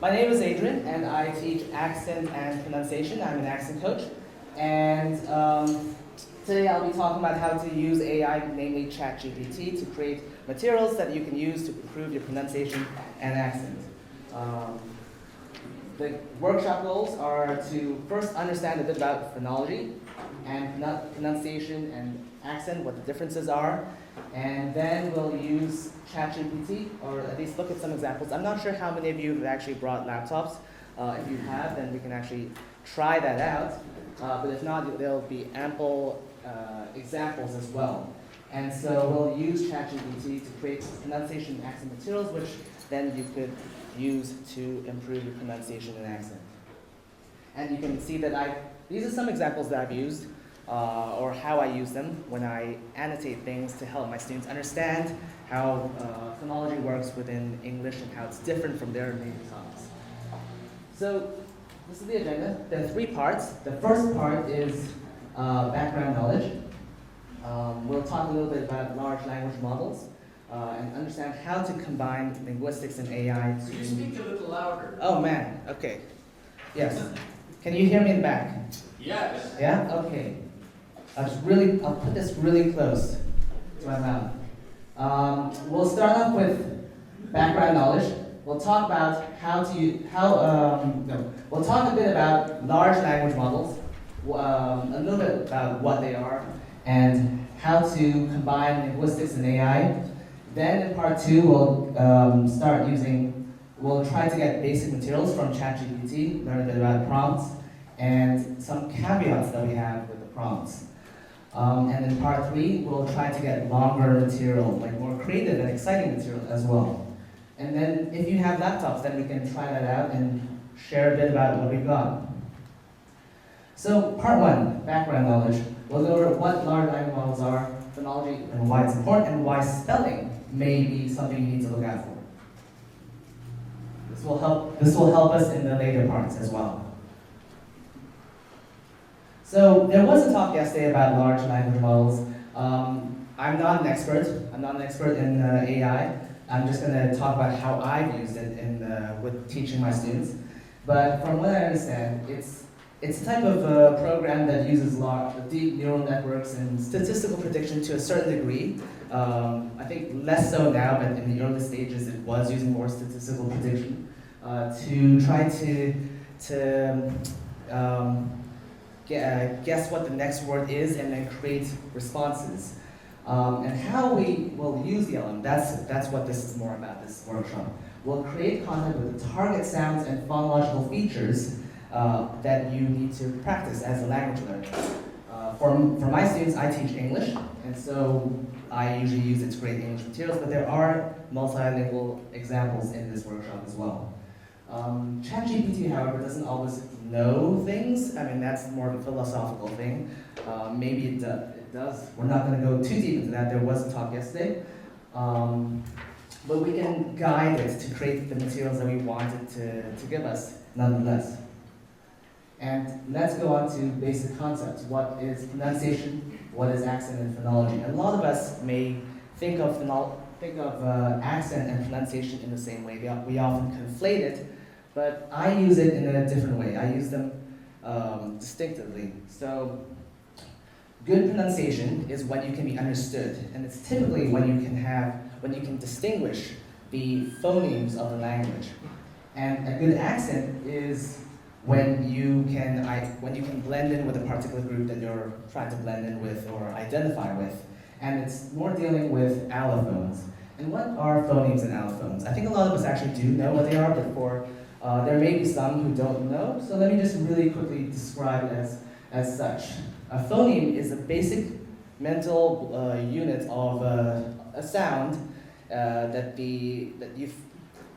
My name is Adrian, and I teach accent and pronunciation. I'm an accent coach. And today I'll be talking about how to use AI, namely ChatGPT, to create materials that you can use to improve your pronunciation and accent. The workshop goals are to first understand a bit about phonology and pronunciation and accent, what the differences are, and then we'll use ChatGPT, or at least look at some examples. I'm not sure how many of you have actually brought laptops. If you have, then we can actually try that out. But if not, there'll be ample examples as well. And so we'll use ChatGPT to create pronunciation and accent materials, which then you could use to improve your pronunciation and accent. And you can see that these are some examples that I've used, or how I use them when I annotate things to help my students understand how phonology works within English and how it's different from their native tongues. So this is the agenda. There are 3 parts. The first part is background knowledge. We'll talk a little bit about large language models and understand how to combine linguistics and AI. Could you speak a little louder? Oh man, okay. Yes. Can you hear me in the back? Yes. Yeah? Okay. I'll put this really close to my mouth. We'll start off with background knowledge. We'll talk about we'll talk a bit about large language models, a little bit about what they are, and how to combine linguistics and AI. Then in part 2, we'll try to get basic materials from ChatGPT, learn a bit about prompts, and some caveats that we have with the prompts. And in part 3, we'll try to get longer material, like more creative and exciting material as well. And then if you have laptops, then we can try that out and share a bit about what we've got. So part 1, background knowledge. We'll go over what large language models are, phonology, and why it's important, and why spelling may be something you need to look out for. This will help us in the later parts as well. So there was a talk yesterday about large language models. I'm not an expert. I'm not an expert in AI. I'm just going to talk about how I've used it with teaching my students. But from what I understand, it's a type of program that uses deep neural networks and statistical prediction to a certain degree. I think less so now, but in the early stages it was using more statistical prediction to try to guess what the next word is and then create responses. And how we will use the LM, that's what this is more about, this workshop. We'll create content with the target sounds and phonological features that you need to practice as a language learner. For my students, I teach English, and so I usually use it to create English materials, but there are multilingual examples in this workshop as well. ChatGPT, however, doesn't always know things. I mean, that's more of a philosophical thing. Maybe it does. We're not going to go too deep into that. There was a talk yesterday. But we can guide it to create the materials that we want it to give us, nonetheless. And let's go on to basic concepts. What is pronunciation? What is accent and phonology? And a lot of us may think of accent and pronunciation in the same way. We often conflate it, but I use it in a different way. I use them distinctively. So good pronunciation is when you can be understood, and it's typically when you can distinguish the phonemes of the language. And a good accent is when you can blend in with a particular group that you're trying to blend in with or identify with. And it's more dealing with allophones. And what are phonemes and allophones? I think a lot of us actually do know what they are, but there may be some who don't know. So let me just really quickly describe it as such. A phoneme is a basic mental unit of a sound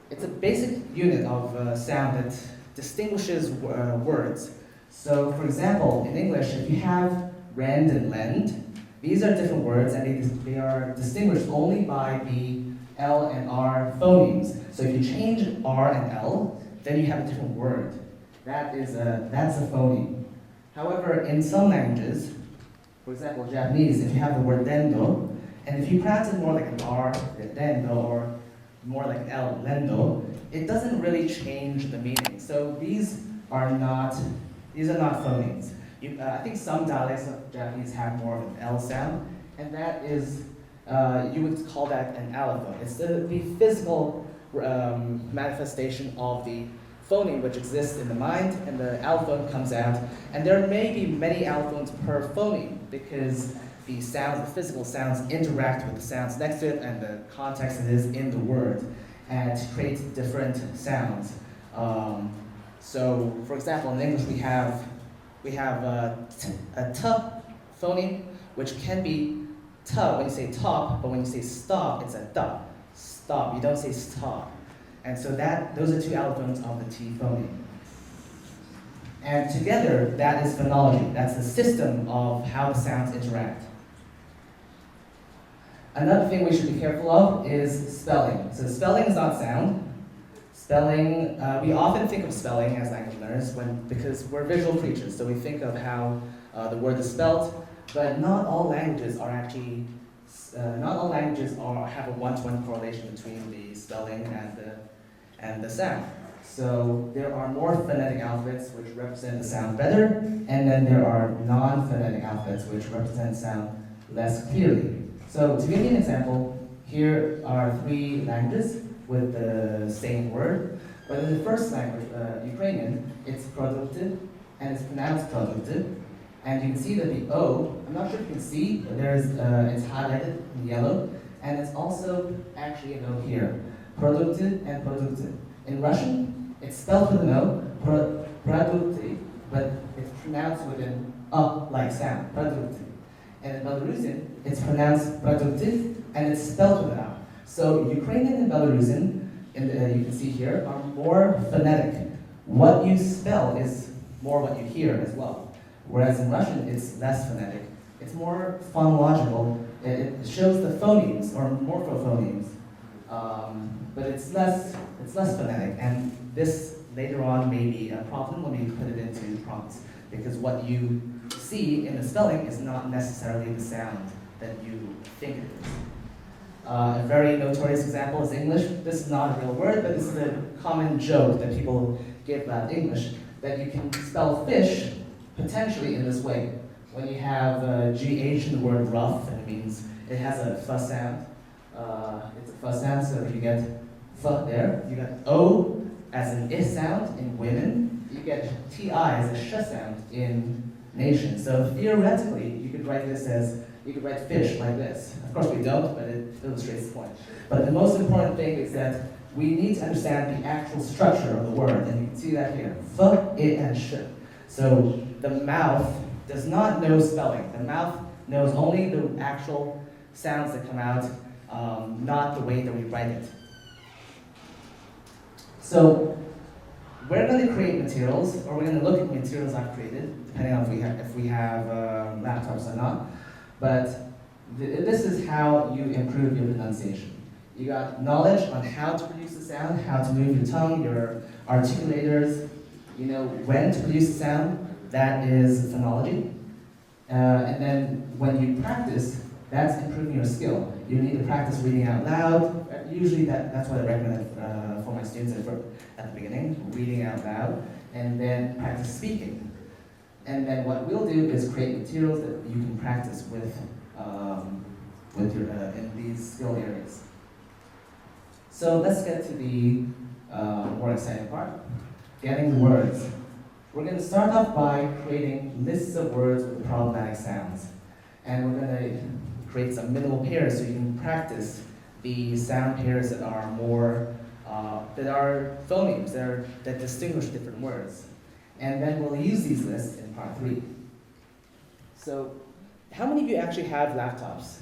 it's a basic unit of sound that distinguishes words. So for example, in English, if you have rend and lend, these are different words and they are distinguished only by the L and R phonemes. So if you change R and L, then you have a different word. That's a phoneme. However, in some languages, for example, Japanese, if you have the word dendo, and if you pronounce it more like an R, dendo, or more like an L, lendo, it doesn't really change the meaning. So these are not phonemes. I think some dialects of Japanese have more of an L sound, and that is, you would call that an allophone. It's the physical manifestation of the phoneme which exists in the mind, and the allophone comes out. And there may be many allophones per phoneme because the sounds, the physical sounds, interact with the sounds next to it and the context it is in the word, and create different sounds. So, for example, in English we have a t phoneme, which can be t when you say top, but when you say stop, it's a da. Stop. You don't say stop. And so those are two allophones of the T phoneme. And together, that is phonology. That's the system of how the sounds interact. Another thing we should be careful of is spelling. So spelling is not sound. Spelling, we often think of spelling as language learners because we're visual creatures, so we think of how the word is spelled, but not all languages are actually, have a one-to-one correlation between the spelling and the sound. So there are more phonetic alphabets which represent the sound better, and then there are non-phonetic alphabets which represent sound less clearly. So to give you an example, here are 3 languages with the same word, but in the first language, Ukrainian, it's produkty, and it's pronounced produkty, and you can see that the O, I'm not sure if you can see, but it's highlighted in yellow, and it's also actually an O here, produkty and produkty. In Russian, it's spelled with an O, produkty, but it's pronounced with an like sound, produkty. And in Belarusian, it's pronounced produkty, and it's spelled with an A. So Ukrainian and Belarusian, you can see here, are more phonetic. What you spell is more what you hear as well. Whereas in Russian, it's less phonetic. It's more phonological. It shows the phonemes, or morphophonemes, but it's less phonetic. And this later on may be a problem when we put it into prompts, because what you see in the spelling is not necessarily the sound that you think it is. A very notorious example is English. This is not a real word, but this is a common joke that people give about English, that you can spell fish potentially in this way. When you have GH in the word rough, it has a f sound. It's a f sound, so you get f there. You get O as an I sound in women. You get TI as a sh sound in nation. So theoretically, you could write fish like this. Of course we don't, but it illustrates the point. But the most important thing is that we need to understand the actual structure of the word, and you can see that here. F, I, and sh. So the mouth does not know spelling. The mouth knows only the actual sounds that come out, not the way that we write it. So we're going to create materials, or we're going to look at materials I've created, depending on if we have laptops or not. But this is how you improve your pronunciation. You got knowledge on how to produce the sound, how to move your tongue, your articulators, you know when to produce the sound. That is phonology. And then when you practice, that's improving your skill. You need to practice reading out loud. Usually that's what I recommend for my students at the beginning, reading out loud, and then practice speaking. And then what we'll do is create materials that you can practice with your in these skill areas. So let's get to the more exciting part, getting the words. We're going to start off by creating lists of words with problematic sounds. And we're going to create some minimal pairs so you can practice the sound pairs that are more, that are phonemes, that distinguish different words. And then we'll use these lists in part 3. So, how many of you actually have laptops?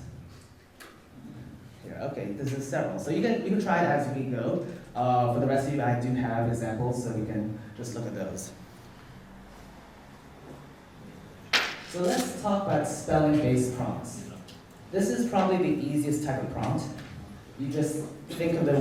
Here, okay, this is several. So you can try it as we go. For the rest of you, I do have examples, so we can just look at those. So let's talk about spelling-based prompts. This is probably the easiest type of prompt. You just think of the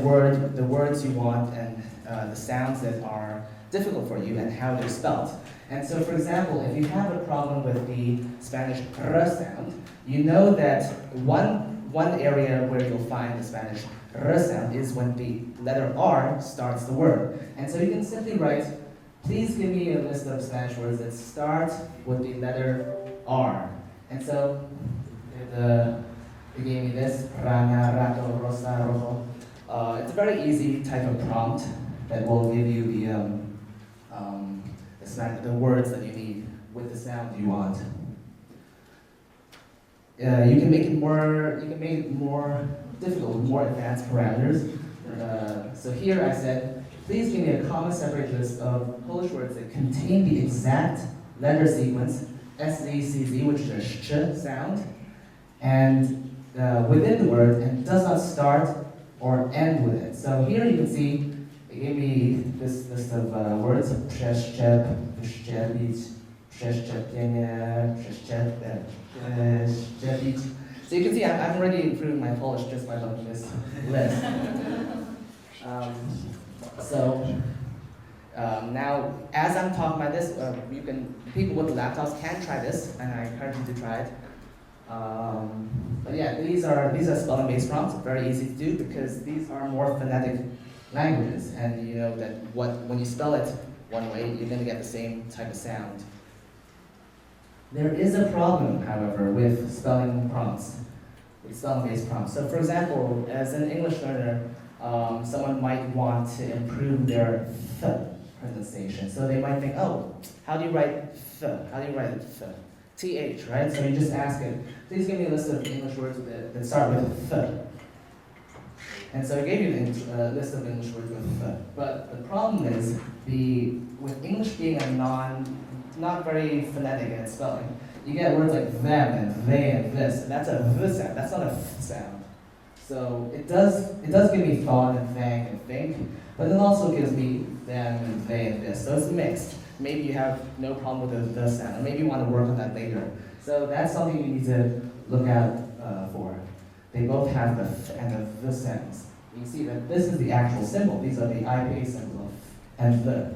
words you want, and the sounds that are difficult for you and how they're spelled. And so, for example, if you have a problem with the Spanish r sound, you know that one area where you'll find the Spanish R sound is when the letter R starts the word. And so you can simply write, please give me a list of Spanish words that start with the letter R. And so they gave me this, rana, rato, rosa, rojo. It's a very easy type of prompt that will give you the words that you need with the sound you want. You can make it more difficult with more advanced parameters. So here I said, please give me a comma separate list of Polish words that contain the exact letter sequence, SZCZ, which is a sh sound, and within the word, and does not start or end with it. So here you can see, it gave me this list of words, przeszczep, wyszczepić, przeszczepienie, przeszczepić. So you can see I'm already improving my Polish just by looking at this list. Now, as I'm talking about this, people with laptops can try this, and I encourage you to try it. But yeah, these are spelling-based prompts. Very easy to do because these are more phonetic languages, and you know that when you spell it one way, you're going to get the same type of sound. There is a problem, however, with spelling prompts, with spelling-based prompts. So, for example, as an English learner, someone might want to improve their th pronunciation. So they might think, oh, how do you write th? How do you write th? TH, right? So you just ask it, please give me a list of English words that start with th. And so I gave you a list of English words with th. But the problem is, with English being a not very phonetic in its spelling, you get words like them and they and this, and that's a th sound, that's not a th sound. So it does give me thought and thank and think, but it also gives me them and they and this. So it's mixed. Maybe you have no problem with the sound, or maybe you want to work on that later. So that's something you need to look out for. They both have the th and the sounds. You can see that this is the actual symbol. These are the IPA symbol and the.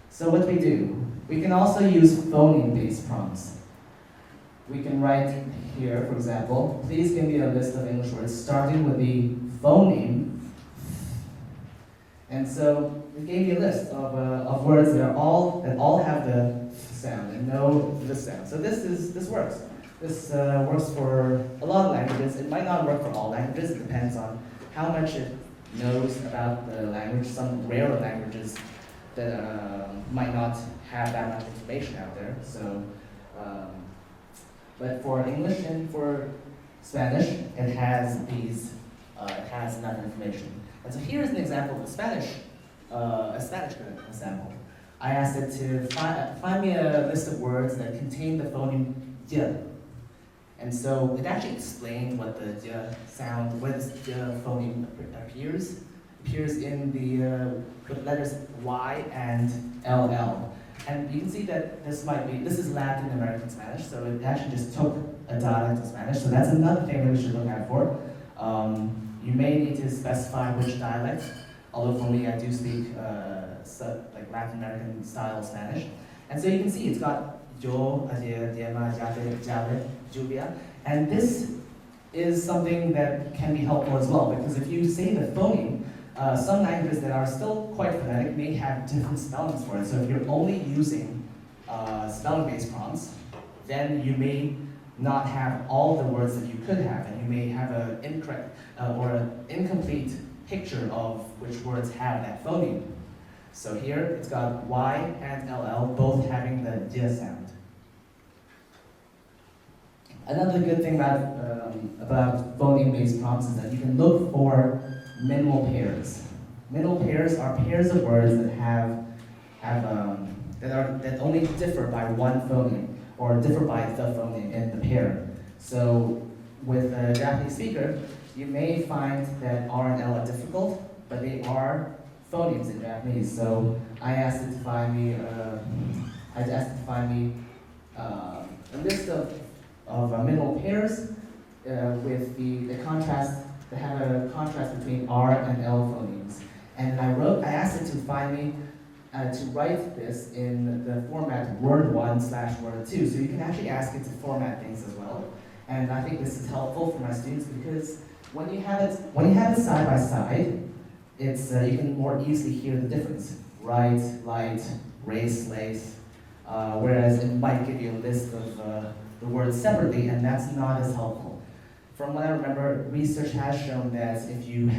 So what do? We can also use phoneme-based prompts. We can write here, for example, please give me a list of English words starting with the phoneme. And so it gave me a list of words that all have the sound and no the sound. So this works. This works for a lot of languages. It might not work for all languages. It depends on how much it knows about the language. Some rarer languages that might not have that much information out there. So, but for English and for Spanish, it has enough information. And so here's an example of a Spanish example. I asked it to find me a list of words that contain the phoneme j. And so it actually explained what the j sound, where this j phoneme appears. Appears in the letters Y and LL. And you can see that this is Latin American Spanish, so it actually just took a dialect of Spanish. So that's another thing that we should look out for. You may need to specify which dialect, although for me I do speak like Latin American style Spanish. And so you can see it's got yo, ayer, diema, yate, jale, lluvia. And this is something that can be helpful as well, because if you say the phoneme, some languages that are still quite phonetic may have different spellings for it. So if you're only using spelling-based prompts, then you may not have all the words that you could have, and you may have an incorrect or an incomplete picture of which words have that phoneme. So here it's got Y and LL both having the j sound. Another good thing about phoneme-based prompts is that you can look for minimal pairs. Minimal pairs are pairs of words that that only differ by one phoneme, or differ by the phoneme in the pair. So with a Japanese speaker, you may find that R and L are difficult, but they are phonemes in Japanese. So I asked it to find me a list of minimal pairs with the contrast, to have a contrast between R and L phonemes. And I asked it to find me, to write this in the format Word1/Word2. So you can actually ask it to format things as well. And I think this is helpful for my students because when you have it side by side, it's you can more easily hear the difference. Right, light, race, lace. Whereas it might give you a list of the words separately, and that's not as helpful. From what I remember, research has shown that if you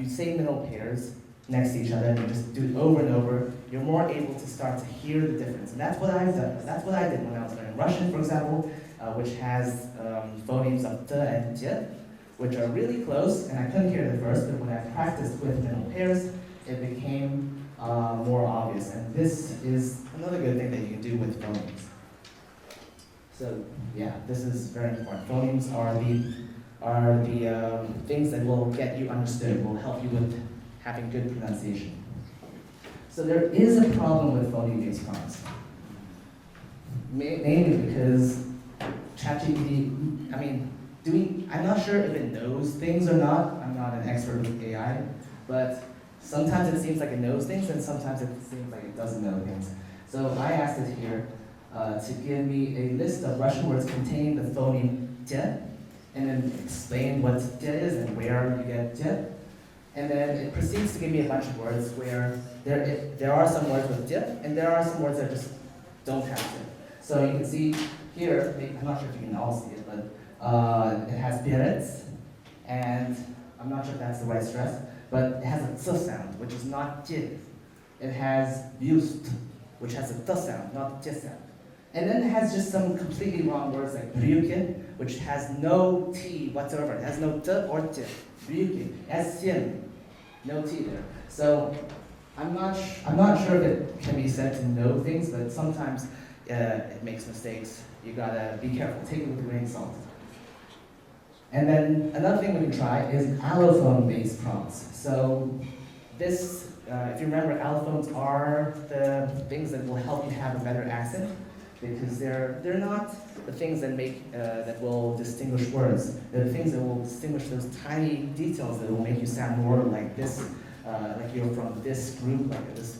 say middle pairs next to each other and you just do it over and over, you're more able to start to hear the difference. And that's what I've done. That's what I did when I was learning Russian, for example, which has phonemes of t and j, which are really close, and I couldn't hear it at first, but when I practiced with middle pairs, it became more obvious. And this is another good thing that you can do with phonemes. So yeah, this is very important. Phonemes are the things that will get you understood, will help you with having good pronunciation. So there is a problem with phoneme-based prompts. Mainly because ChatGPT, I'm not sure if it knows things or not. I'm not an expert with AI, but sometimes it seems like it knows things, and sometimes it seems like it doesn't know things. So I asked it here to give me a list of Russian words containing the phoneme j, and then explain what j is and where you get j. And then it proceeds to give me a bunch of words where there are some words with j, and there are some words that just don't have j. So you can see here, I'm not sure if you can all see it, but it has perets, and I'm not sure if that's the right stress, but it has a th sound, which is not j. It has bust, which has a th sound, not j sound. And then it has just some completely wrong words like brüke, which has no t whatsoever. It has no t or t. Brüke. It has sin, no t there. So I'm not sure if it can be said to know things, but sometimes it makes mistakes. You gotta be careful. Take it with a grain of salt. And then another thing we can try is allophone-based prompts. So this, if you remember, allophones are the things that will help you have a better accent, because they're not the things that that will distinguish words. They're the things that will distinguish those tiny details that will make you sound more like this, like you're from this group, like this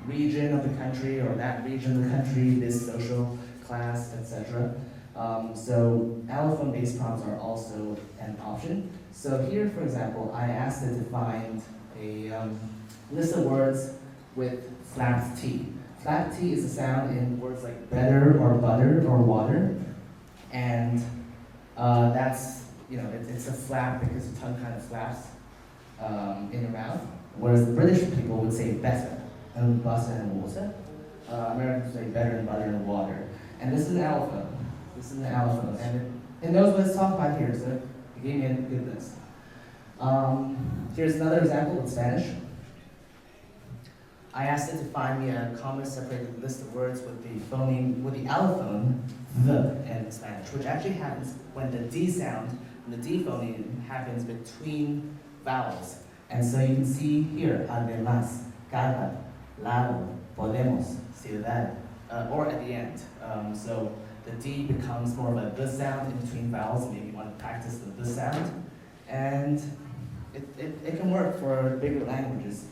region of the country, or that region of the country, this social class, etc. So allophone-based prompts are also an option. So here, for example, I asked it to find a list of words with flapped T. Flapped T is a sound in words like better or butter or water, and that's, it's a flap because the tongue kind of flaps in your mouth, whereas the British people would say better and butter and water. Americans say better and butter and water. And this is an allophone. This is an allophone, and it knows what it's talking about here, so it gave me a good list. Here's another example in Spanish. I asked it to find me a comma-separated list of words with the phoneme, with the allophone, the, in Spanish, which actually happens when the D sound, when the D phoneme happens between vowels. And so you can see here, además, cada, lado, podemos, ciudad, or at the end. So the D becomes more of a the sound in between vowels. Maybe you want to practice the sound. And it can work for bigger languages.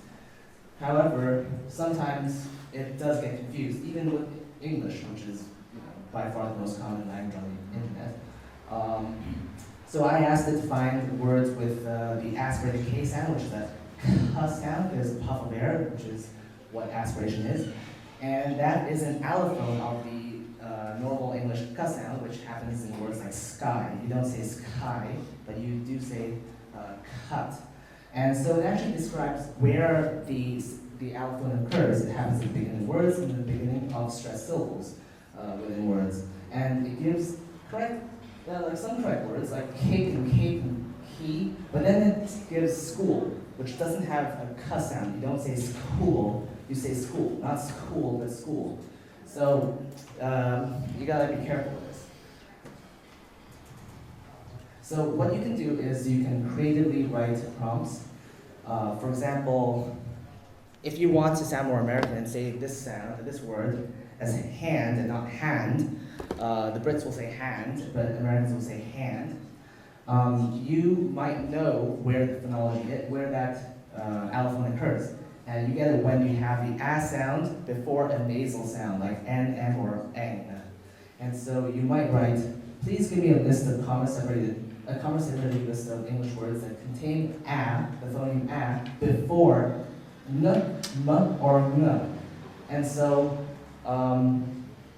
However, sometimes it does get confused, even with English, which is by far the most common language on the internet. So I asked it to find words with the aspirated K sound, which is that K sound. There's a puff of air, which is what aspiration is. And that is an allophone of the normal English K sound, which happens in words like sky. You don't say sky, but you do say cut. And so it actually describes where the allophone occurs. It happens at the beginning of words and at the beginning of stressed syllables within words. And it gives some correct words, like cake and key, but then it gives school, which doesn't have a K sound. You don't say school, you say school. Not school, but school. So you gotta be careful with this. So what you can do is you can creatively write prompts. For example, if you want to sound more American and say this word as hand and not hand, the Brits will say hand, but Americans will say hand. You might know where the phonology is, where that allophone occurs. And you get it when you have the A sound before a nasal sound, like N, M, or N. And so you might write please give me a list of comma-separated list of English words that contain a, the phoneme a, before n, m, or n. And so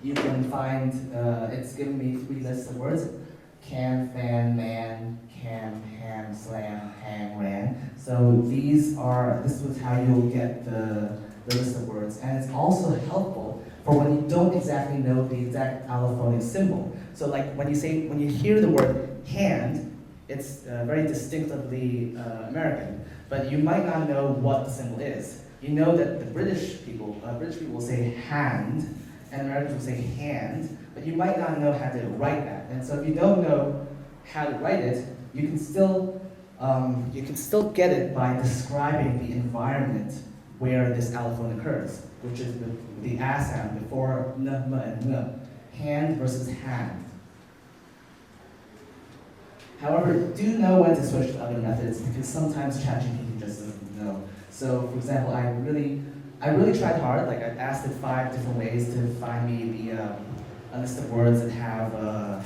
you can find, it's given me 3 lists of words: can, fan, man, cam, ham, slam, hang, ran. So this was how you'll get the list of words. And it's also helpful for when you don't exactly know the exact allophonic symbol. So like when you hear the word hand, it's very distinctively American, but you might not know what the symbol is. You know that the British people will say hand, and Americans will say hand, but you might not know how to write that. And so if you don't know how to write it, you can still get it by describing the environment where this allophone occurs, which is the a sound before n, m, and n. Hand versus hand. However, do know when to switch to other methods, because sometimes ChatGPT just doesn't know. So, for example, I really tried hard. Like I asked it 5 different ways to find me a list of words that have a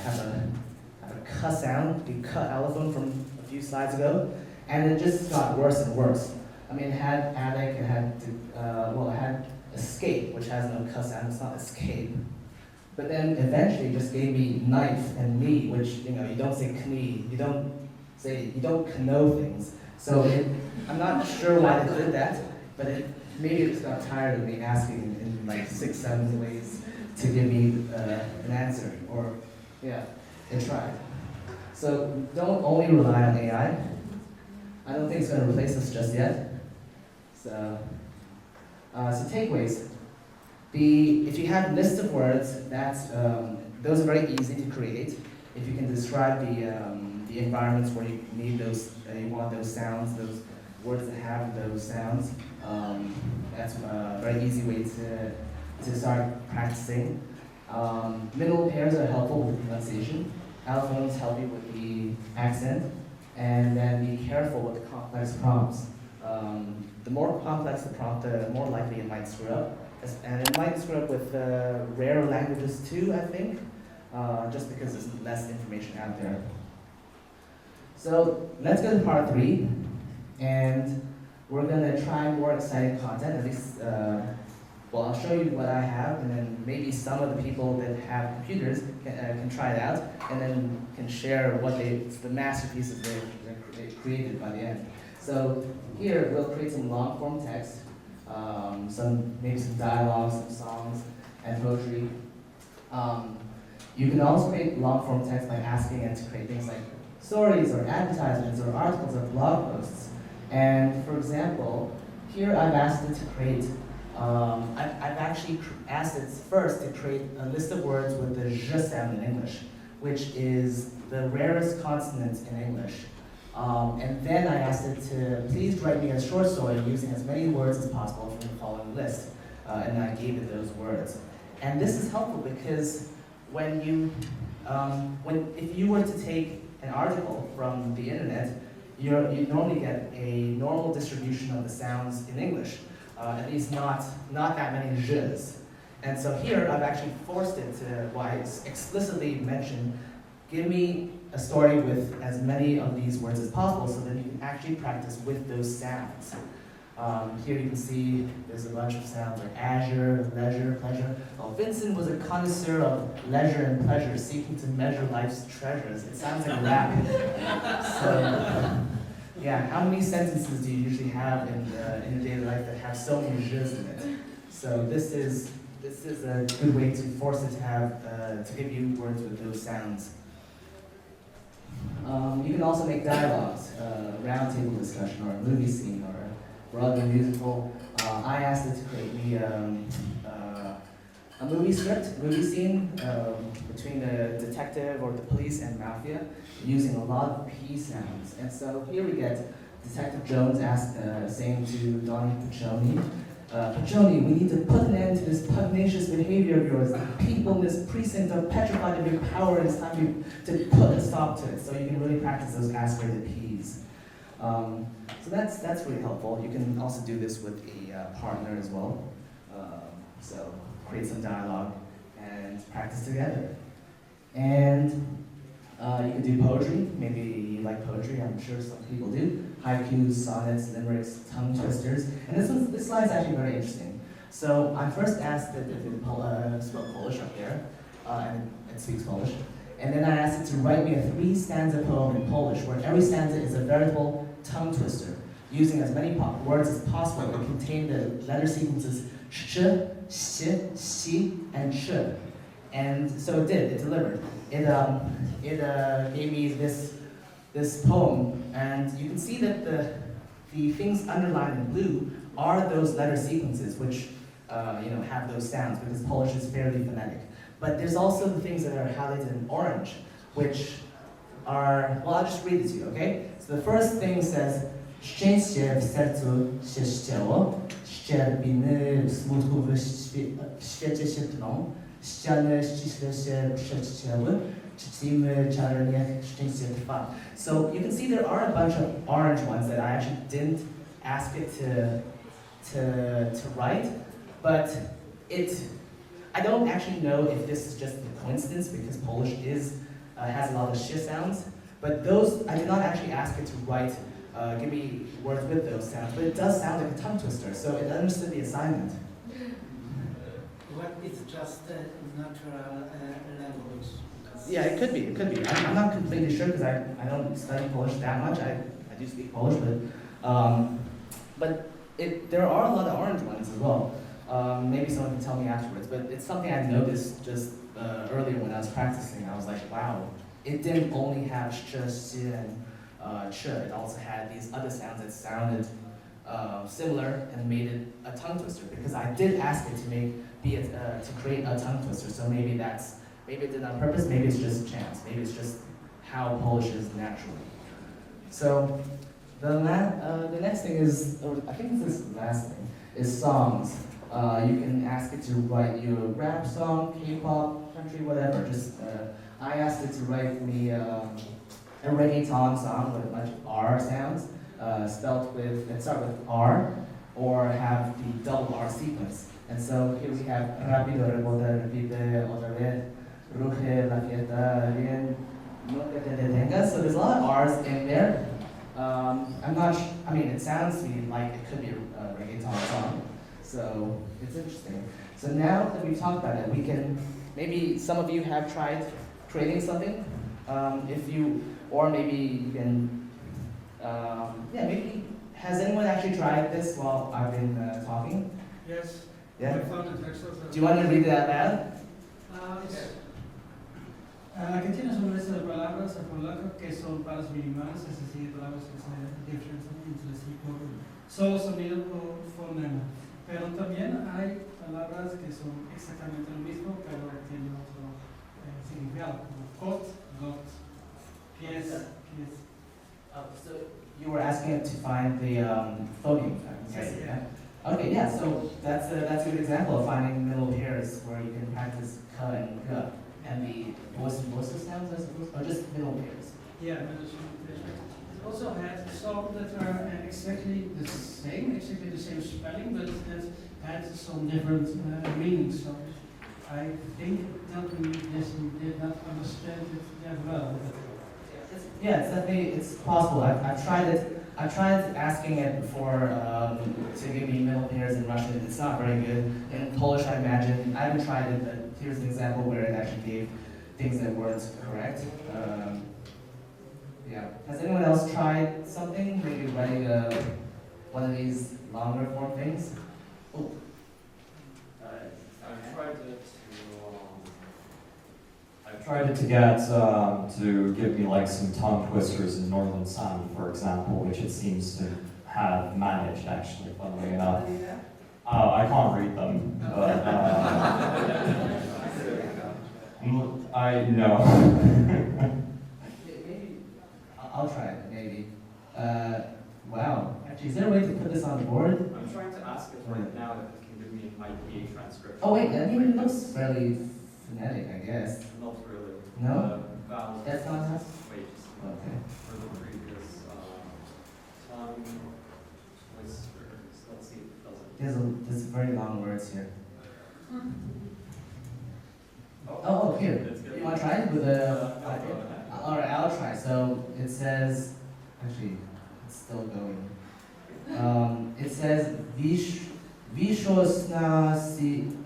k sound, the k allophone from a few slides ago, and it just got worse and worse. I mean, it had attic, it had escape, which has no k sound. It's not escape. But then eventually it just gave me knife and knee, which, you don't say knee, you don't know things. So I'm not sure why they did that, but maybe it just got tired of me asking in like 6, 7 ways to give me an answer, or yeah, it tried. So don't only rely on AI. I don't think it's going to replace us just yet. So takeaways. If you have a list of words, those are very easy to create. If you can describe the environments where you need those, you want those sounds, those words that have those sounds, that's a very easy way to start practicing. Middle pairs are helpful with pronunciation. Allophones help you with the accent, and then be careful with the complex prompts. The more complex the prompt, the more likely it might screw up. And it might screw up with rare languages too, I think, just because there's less information out there. So let's go to part 3, and we're going to try more exciting content. At least, I'll show you what I have, and then maybe some of the people that have computers can try it out, and then can share the masterpieces they created by the end. So here we'll create some long-form text. Maybe some dialogue, some songs, and poetry. You can also create long-form text by asking it to create things like stories, or advertisements, or articles, or blog posts. And for example, here I've asked it to create, I've actually asked it first to create a list of words with the zh sound in English, which is the rarest consonant in English. And then I asked it to please write me a short story using as many words as possible from the following list. And I gave it those words. And this is helpful because if you were to take an article from the internet, you normally get a normal distribution of the sounds in English, at least not that many zhs. And so here I've actually forced it to, explicitly mention, give me a story with as many of these words as possible so that you can actually practice with those sounds. Here you can see there's a bunch of sounds like azure, leisure, pleasure. Oh, Vincent was a connoisseur of leisure and pleasure, seeking to measure life's treasures. It sounds like rap. So, yeah, how many sentences do you usually have in your daily life that have so many zhs in it? So this is a good way to force it to give you words with those sounds. You can also make dialogues, roundtable discussion, or a movie scene, or a Broadway musical. I asked it to create me a movie scene between the detective or the police and mafia, using a lot of P sounds. And so here we get Detective Jones saying to Donnie Piccioni, Piccioni, we need to put an end to this pugnacious behavior of yours. The people in this precinct are petrified of your power, and it's time to put a stop to it. So you can really practice those aspirated Ps. So that's really helpful. You can also do this with a partner as well. So create some dialogue and practice together. And You can do poetry. Maybe you like poetry. I'm sure some people do. Haikus, sonnets, limericks, tongue twisters. And this slide is actually very interesting. So I first asked it if it spoke Polish up there, and it speaks Polish. And then I asked it to write me a 3-stanza poem in Polish, where every stanza is a veritable tongue twister, using as many words as possible that contain the letter sequences sh, sh, si, and sh. And so it did. It delivered. It gave me this poem, and you can see that the things underlined in blue are those letter sequences which have those sounds, because Polish is fairly phonetic. But there's also the things that are highlighted in orange, which are, well, I'll just read it to you, okay? So the first thing says, szczęście w sercu się ścięło, ścierbiny w smutku w świecie się tną, ściany ściśle się przecięły, czcimy czary, niech szczęście trwa. So you can see there are a bunch of orange ones that I actually didn't ask it to write, but I don't actually know if this is just a coincidence, because Polish has a lot of sh sounds, but those, I did not actually ask it to write, give me words with those sounds, but it does sound like a tongue twister, so it understood the assignment. What is just a natural language? Yeah, it could be. I'm not completely sure, because I don't study Polish that much. I do speak Polish, but there are a lot of orange ones as well. Maybe someone can tell me afterwards, but it's something I noticed just earlier when I was practicing. I was like, wow, it didn't only have sh, si, and ch. It also had these other sounds that sounded similar and made it a tongue twister, because I did ask it to create a tongue twister. So maybe it did on purpose, maybe it's just chance, maybe it's just how Polish is naturally. So the next thing is, or I think this last thing, is songs. You can ask it to write you a rap song, K-pop, country, whatever. I asked it to write me a reggaeton song with a bunch of R sounds, start with R, or have the double R sequence. And so here we have rápido, rebota, repite, otra vez, ruge, la fiesta, bien, nunca te detengas. So there's a lot of R's in there. It sounds to me like it could be a reggaeton song. So it's interesting. So now that we've talked about it, maybe some of you have tried creating something. Maybe you can, maybe, has anyone actually tried this while I've been talking? Yes. Yeah? I found the text of Do you want to read it out loud? Aquí tienes una lista de palabras en polaco que son palabras minimales, es decir, palabras que se diferencian entre sí por solo sonido o fonema. Pero también hay palabras que son exactamente lo mismo, pero tienen otro significado, como got, got, pies, pies. So you were asking it to find the phoneme. Yes, yeah. Okay, yeah. So that's a good example of finding middle pairs where you can practice k and g, and the voiceless sounds, I suppose, or just middle pairs. Yeah, it also has some that are exactly the same spelling, but that had some different meanings. So I think that we did not understand it that well. It's possible. I've tried it. I've tried asking it before to give me middle pairs in Russian. It's not very good. In Polish, I imagine. I haven't tried it, but here's an example where it actually gave things that weren't correct. Has anyone else tried something? Maybe writing one of these longer form things? Oh. I've tried it to get to give me like some tongue twisters in Northern Sami, for example, which it seems to have managed actually, funnily enough. I can't read them, but I know. Maybe I'll try it. Maybe. Wow. Actually, is there a way to put this on the board? I'm trying to ask it right now if it can give me my PA transcription. Oh wait, I mean it looks fairly phonetic, I guess. Not really. No? Vowel. That's not us? Wait, just a minute. Okay. For the previous tongue twisters. Let's see if it does it. There's very long words here. Oh, Oh, here. It's good. You want to try it with a? All right, I'll try. So it says, actually, it's still going. It says Vishosnasi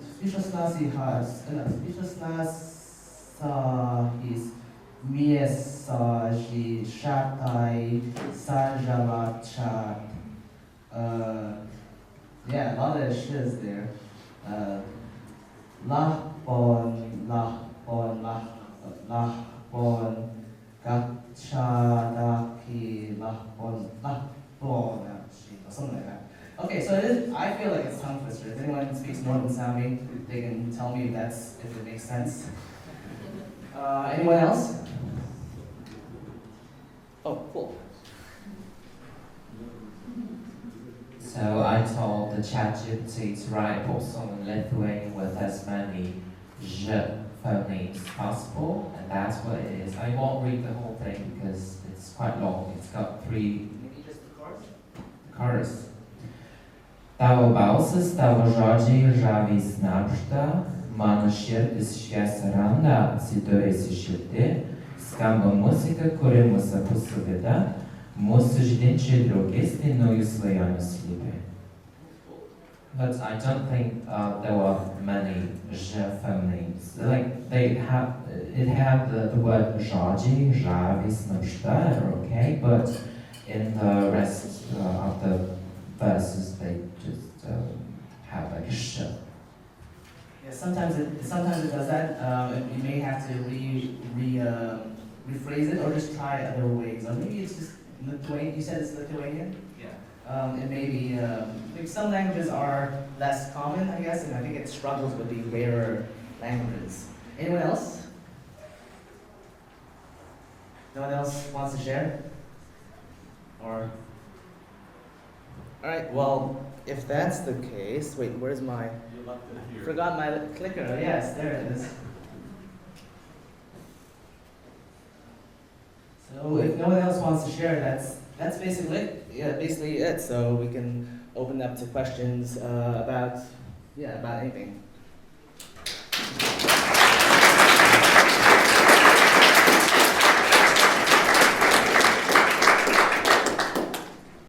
Miesaji Shatai Sanjalachat. Yeah, a lot of shiz there. Lahbon, Gachadaki, Lahbon, something like that. Okay, so it is, I feel like it's tongue twister. If anyone speaks Northern Sami, they can tell me if it makes sense. Anyone else? Oh, cool. So I told the ChatGPT to write books on Lithuanian with as many j phonemes as possible, and that's what it is. I won't read the whole thing because it's quite long. It's got 3 Maybe just the chorus? chorus. Tavo balsas, tavo žodžiai žaviai snapšta, mano širdis šviesą randa, atsidūrėsi širdį, skamba muzika, kuri mus abu suveda, mūsų žydinčiai draugystė naujų svajonių slypi. But I don't think there were many j phonemes. Like it had the word žodžiai, žaviai snapšta, okay, but in the rest of the verses they just have like a sh. Yeah, sometimes it does that. You may have to rephrase it or just try other ways. Or maybe it's just Lithuanian. You said it's Lithuanian? Yeah. It may be, like some languages are less common, I guess, and I think it struggles with the rarer languages. Anyone else? No one else wants to share? Or? Alright, well, if that's the case, wait, where's my, You left it here. forgot my clicker, yes, there it is. So if no one else wants to share, that's basically it. Yeah, basically it. So we can open up to questions about anything.